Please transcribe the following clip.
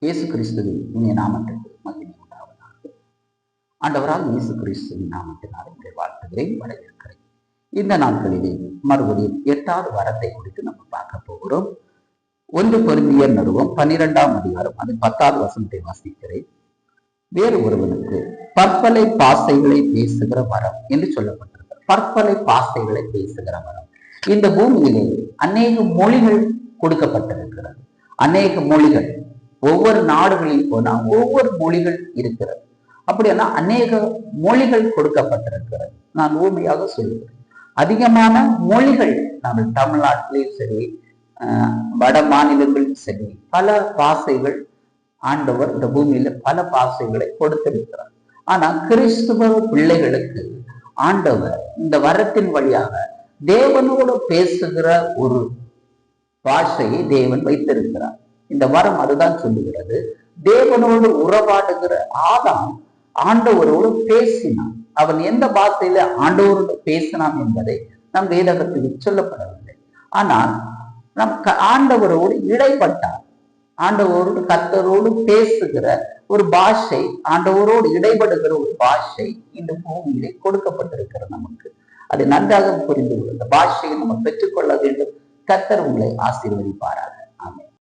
இயேசு கிறிஸ்துவின் இனிய நாமத்திற்கு மகிமை உண்டாவதாக. ஆண்டவரால் இயேசு கிறிஸ்துவின் நாமத்தினால் உங்களை வாழ்த்துகிறேன், வரவேற்கிறேன். இந்த நாட்களிலே மறுபடியும் 8வது வாரத்தை குறித்து நம்ம பார்க்க போகிறோம். 1 கொரிந்தியர் நிறுவம் 12ஆம் அதிகாரம் அது 10வது வசனத்தை வாசிக்கிறேன். வேறு ஒருவனுக்கு பற்பலை பாசைகளை பேசுகிற வரம் என்று சொல்லப்பட்டிருக்கிறது. பற்பலை பாசைகளை பேசுகிற வரம். இந்த பூமியிலே அநேக மொழிகள் கொடுக்கப்பட்டிருக்கிறது. அநேக மொழிகள் ஒவ்வொரு நாடுகளில் போனா ஒவ்வொரு மொழிகள் இருக்கிறது. அப்படின்னா அநேக மொழிகள் கொடுக்கப்பட்டிருக்கிறது. நான் ஊமையாக சொல்லுகிறேன், அதிகமான மொழிகள் நம்ம தமிழ்நாட்டிலேயும் சரி, வட மாநிலங்களிலும் சரி, பல பாசைகள் ஆண்டவர் இந்த பூமியில பல பாசைகளை கொடுத்திருக்கிறார். ஆனா கிறிஸ்துவ பிள்ளைகளுக்கு ஆண்டவர் இந்த வரத்தின் வழியாக தேவனோடு பேசுகிற ஒரு பாஷையை தேவன் வைத்திருக்கிறார். இந்த வரம் அதுதான் சொல்லுகிறது. தேவனோடு உறவாடுகிற ஆதாம் ஆண்டவரோடு பேசினான். அவன் எந்த பாஷையில ஆண்டவரோடு பேசினான் என்பதை நம் வேதகத்தில் சொல்லப்படவில்லை. ஆனால் நம் ஆண்டவரோடு இடைப்பட்டார். ஆண்டவரோடு கர்த்தரோடு பேசுகிற ஒரு பாஷை, ஆண்டவரோடு இடைபடுகிற ஒரு பாஷை இந்த பூமியிலே கொடுக்கப்பட்டிருக்கிறது நமக்கு. அதை நன்றாக புரிந்து கொள்ள இந்த பாஷையை நம்ம பெற்றுக்கொள்ள வேண்டும். கர்த்தர் உங்களை ஆசீர்வதிப்பாராக.